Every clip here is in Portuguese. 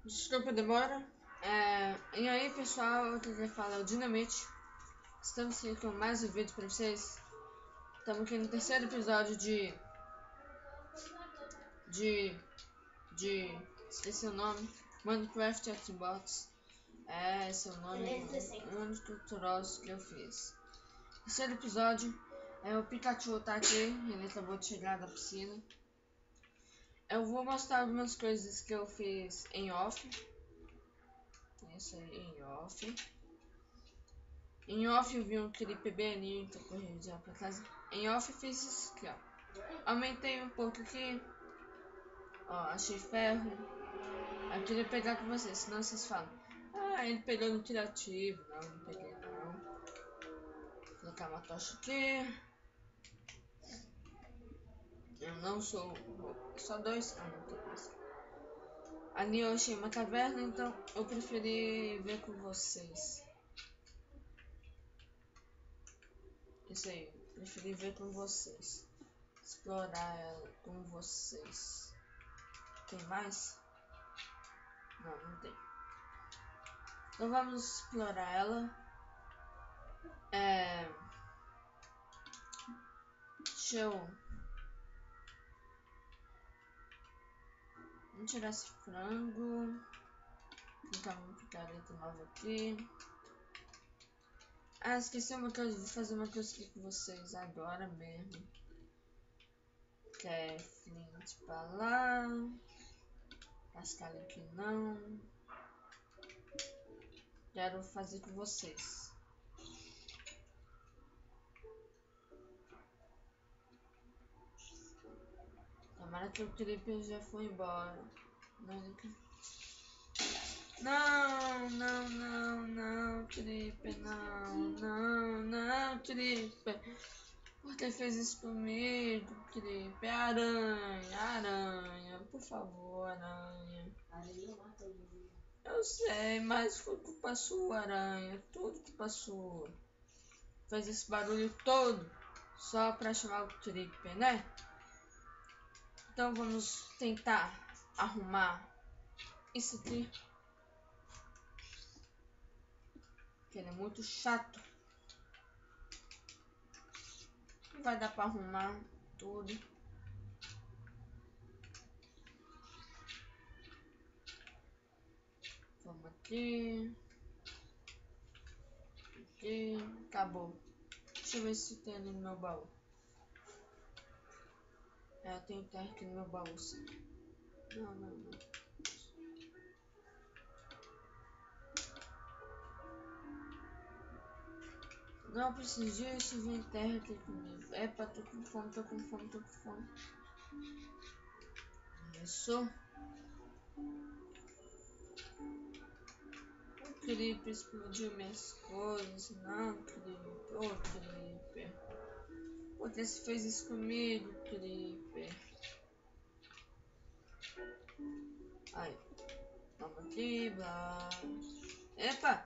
Desculpa a demora. E aí pessoal, eu queria falar o Dinamite. Estamos aqui com mais um vídeo para vocês. Estamos aqui no terceiro episódio de esqueci o nome. Minecraft Xbox. Esse é o nome único tutorial que eu fiz. Terceiro episódio. O Pikachu tá aqui, ele acabou de chegar da piscina. Eu vou mostrar algumas coisas que eu fiz em off. Isso aí em off. Em off eu vi um clipe bem ali, então corri já pra casa. Em off eu fiz isso aqui, ó. Aumentei um pouco aqui. Ó, achei ferro. Eu queria pegar com vocês, senão vocês falam: ah, ele pegou no criativo. Não, não peguei não. Vou colocar uma tocha aqui. Eu não sou... Só dois? Ah, não tem mais. Ali eu achei uma caverna, então eu preferi ver com vocês. Isso aí, preferi ver com vocês. Explorar ela com vocês. Tem mais? Não, não tem. Então vamos explorar ela. Deixa eu... Vamos tirar esse frango. Colocar uma picareta nova aqui. Ah, esqueci uma coisa. Vou fazer uma coisa aqui com vocês agora mesmo. Que é flint pra lá. Cascalho aqui não. Quero fazer com vocês. Tomara que o creeper já foi embora. Não, creeper, não, creeper. Por que fez isso comigo, creeper? Aranha, por favor, aranha. Aranha mata ele. Eu sei, mas foi culpa sua, aranha. Tudo culpa sua. Fez esse barulho todo só pra chamar o creeper, né? Então vamos tentar arrumar isso aqui. Que ele é muito chato. Não vai dar pra arrumar tudo. Vamos aqui. Aqui. Acabou. Deixa eu ver se tem ali no meu baú. Eu tenho terra aqui no meu baú, sim. Não. Não preciso disso, vem terra aqui comigo. Epa, tô com fome. Isso. O creeper explodiu minhas coisas. Não, creeper. Ô, creeper. Por que você fez isso comigo, creeper? Aí. Toma aqui, blá. Epa!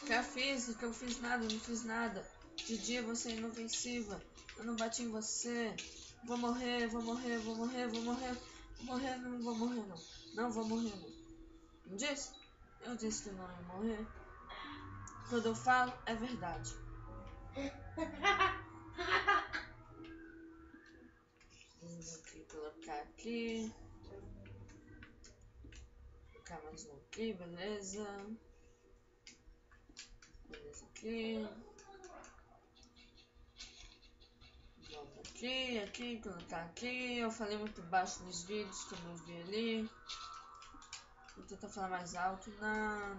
Já fiz, que eu fiz nada, não fiz nada. De dia você é inofensiva. Eu não bati em você. Vou morrer. Não vou morrer, não. Não vou morrer, não. Não disse? Eu disse que não ia morrer. Quando eu falo, é verdade. Vou colocar aqui. Colocar mais um aqui, beleza. Beleza aqui. Vamos aqui, colocar aqui. Eu falei muito baixo nos vídeos, como eu vi ali. Vou tentar falar mais alto. Não.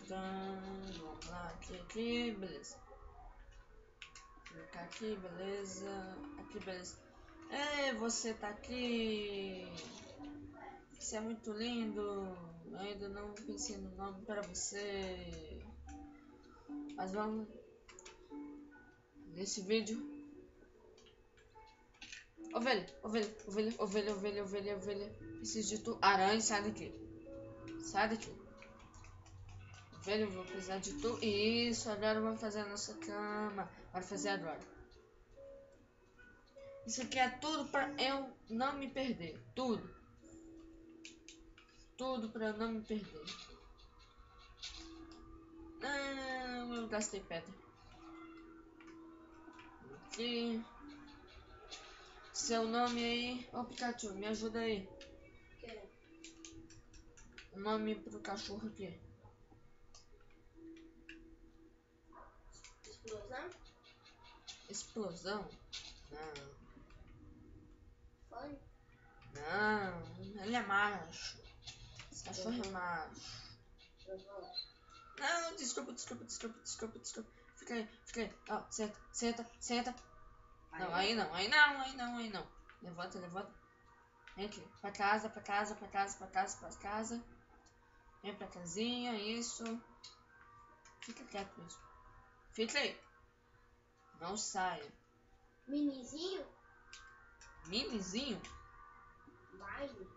Vamos lá, aqui, beleza. Colocar aqui, beleza. Aqui, beleza. Ei, você tá aqui. Você é muito lindo. Ainda não pensei no nome para você. Mas vamos nesse vídeo. Ovelha. Preciso de tu. Aranha, sai daqui. Velho, eu vou precisar de tudo. Isso, agora vamos fazer a nossa cama. Bora fazer agora. Isso aqui é tudo pra eu não me perder. Tudo. Tudo pra eu não me perder. Não, eu gastei pedra. Aqui. Seu nome aí. Ô Pikachu, me ajuda aí. O nome pro cachorro aqui. Explosão? Explosão? Não. Fone? Não, ele é macho. Esse cachorro é macho. Não, desculpa. Fica aí. Ó, senta. Não, aí não. Levanta. Vem aqui. Pra casa. Vem pra casinha, isso. Fica quieto mesmo. Fica aí. Não saia. Minizinho? Mimizinho? Mine?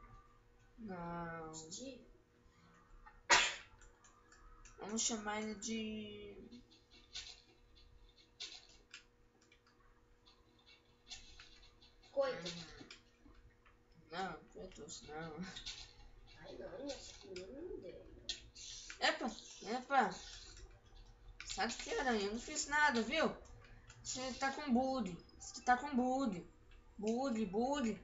Não. Steve? Vamos chamar ele de... Coito? Não, Kratos, não. Ai não, esse menino dele. Epa. Sai daqui, aranha. Eu não fiz nada, viu? Você tá com bullying. Bullying.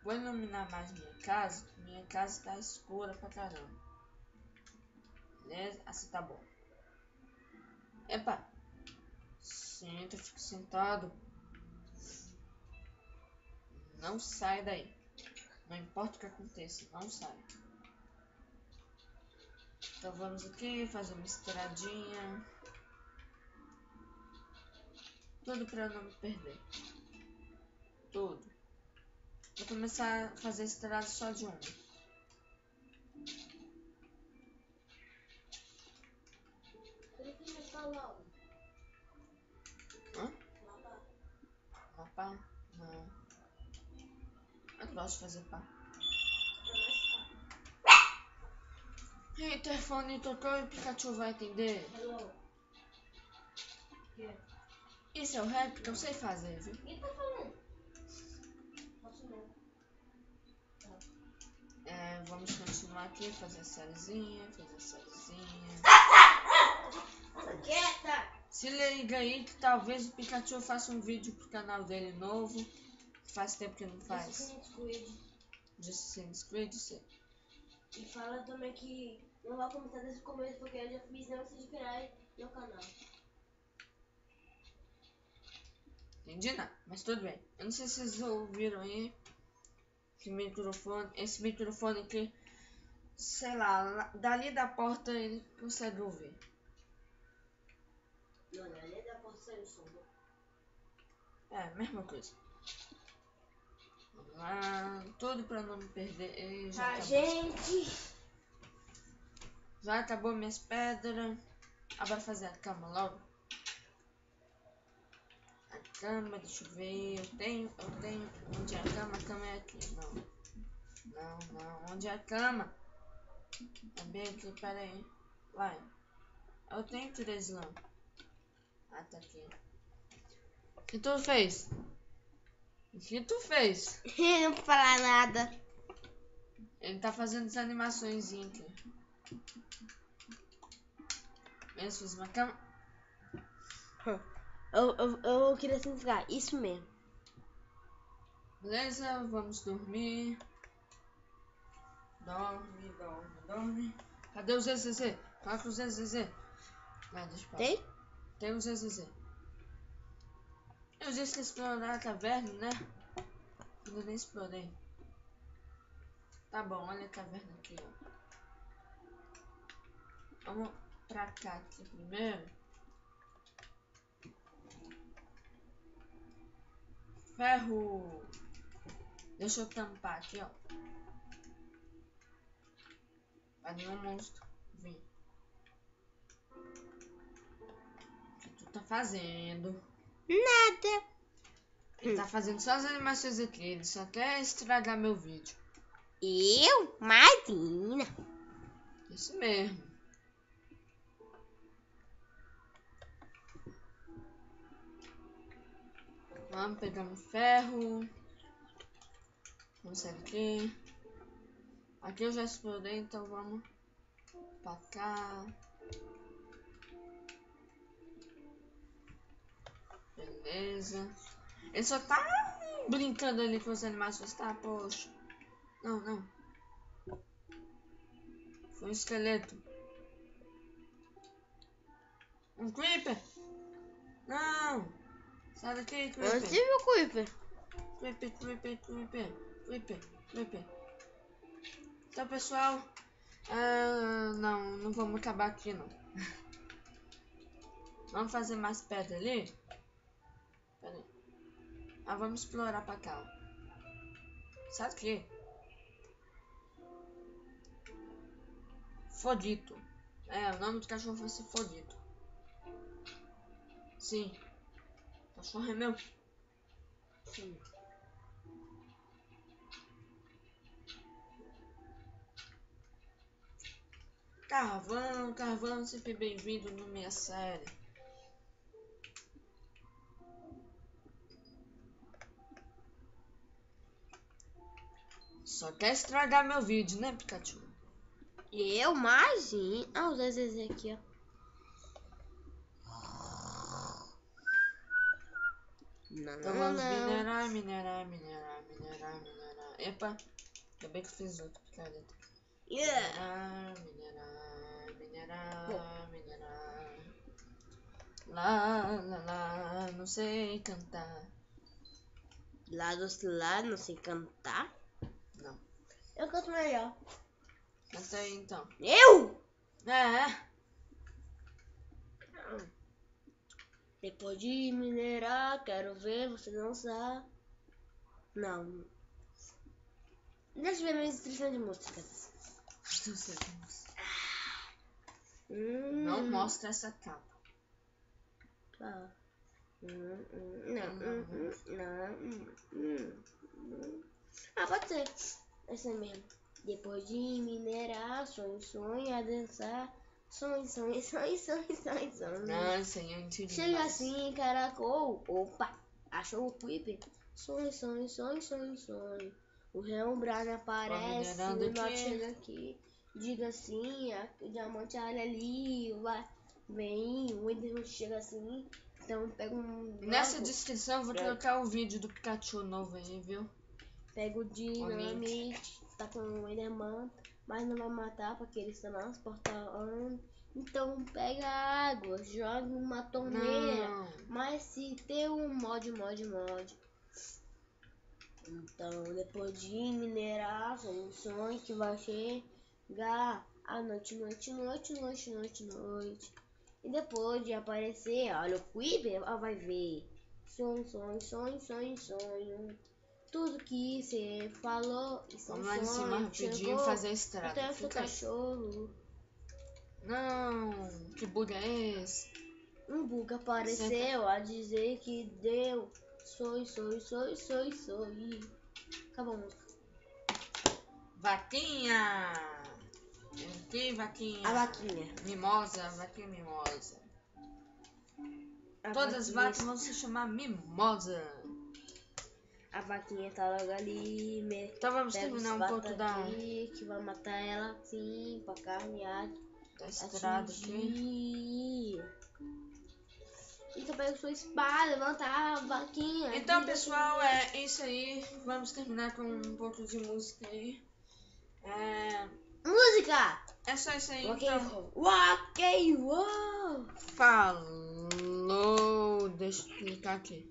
Vou iluminar mais minha casa. Minha casa tá escura pra caramba. Beleza? Assim tá bom. Epa. Senta, fica sentado. Não sai daí. Não importa o que aconteça, não sai. Então vamos aqui fazer uma estradinha. Tudo pra eu não me perder. Tudo. Vou começar a fazer estrada só de uma. Ele fica falando. Hã? Mapa? Não. Eu não gosto de fazer pá. E o telefone tocou e o Pikachu vai atender. Hello. Isso é o rap que eu sei fazer, viu? Quem tá falando? Posso não. Vamos continuar aqui, fazer a sériezinha. Quieta! Se liga aí que talvez o Pikachu faça um vídeo pro canal dele novo. Faz tempo que não faz. Assassin's Creed, sei. E fala também que não vai começar desde o começo, porque eu já fiz antes de criar meu canal. Entendi nada, mas tudo bem. Eu não sei se vocês ouviram aí. Esse microfone aqui, sei lá, dali da porta ele consegue ouvir. Não, dali da porta saiu o som. Mesma coisa. Vamos lá, tudo pra não me perder. Já acabou minhas pedras. Agora fazer a cama logo. A cama, deixa eu ver. Eu tenho. Onde é a cama? A cama é aqui. Não. Onde é a cama? É bem aqui, pera aí. Vai. Eu tenho 3 lâmpadas. Ah, tá aqui. O que tu fez? Não vou falar nada. Ele tá fazendo as animações aqui. Eu fiz uma cama. Eu queria significar isso mesmo. Beleza, vamos dormir. Dorme. Cadê o ZZZ? Coloca o ZZZ. Vai, deixa eu Tem? Tem o ZZZ. Eu disse que explorar a caverna, né? Eu nem explorei. Tá bom, olha a caverna aqui, ó. Vamos pra cá aqui primeiro. Ferro! Deixa eu tampar aqui, ó. Pra nenhum monstro vir. O que tu tá fazendo? Nada. Ele tá fazendo só as animações aqui, ele só quer estragar meu vídeo. Eu? Martina. Isso mesmo. Vamos pegando ferro. Vamos sair aqui. Aqui eu já explorei, então vamos pra cá. Beleza. Ele só tá brincando ali com as animações, tá? Poxa. Não, não. Foi um esqueleto. Um creeper. Não. Sai daqui, creeper. Onde viu o Creeper? Creeper. Então, pessoal. Não vamos acabar aqui, não. Vamos fazer mais pedra ali. Pera aí. Vamos explorar pra cá. Sai daqui. Fodito. O nome do cachorro vai ser Fodito. Sim. O cachorro é meu. Sim. Carvão, sempre bem-vindo na minha série. Só quer estragar meu vídeo, né, Pikachu? Eu? Imagina. Os desenhos aqui, ó. Então vamos minerar. Epa, ainda bem que eu fiz outro picareta. Minerar. Lá, não sei cantar. Lá do outro lado, não sei cantar. Não. Eu canto melhor. Canta aí então. Eu? Depois de minerar, quero ver você dançar. Não. Deixa eu ver minha instrução de músicas. Não mostra essa capa. Tá. Pode ser. Essa mesmo. Depois de minerar, sonho a dançar. Sonho. Não, isso aí eu entendi. Chega assim, caracol. Opa, achou o Creeper? Sonho. O Rembrandt aparece, o Note chega aqui. Diga assim, o diamante olha ali, vem, o Enderman chega assim. Então pega um... Nessa descrição eu vou colocar o vídeo do Pikachu novo aí, viu? Pega o dinamite, tá com o Enderman, mas não vai matar porque ele está nas portas. Então pega água, joga uma torneira, mas se tem um mod. Então depois de minerar, sonho que vai chegar a noite. E depois de aparecer, olha o Creeper, vai ver. Sonho. Tudo que você falou, vamos lá em cima rapidinho fazer a estrada. Até o seu cachorro. Não, que bug é esse? Um bug apareceu a dizer que deu. Sonho. Acabou a música. Vaquinha! Que vaquinha? A vaquinha. Vaquinha mimosa. Todas as vacas vão se chamar mimosa. A vaquinha tá logo ali. Então vamos terminar um pouco que vai matar ela assim, pra carnear. Da estrada aqui. Então pega sua espada, levanta a vaquinha. Então pessoal, é isso aí. Vamos terminar com um pouco de música aí. Música! É só isso aí. Rock Então. and roll. Falou. Deixa eu clicar aqui.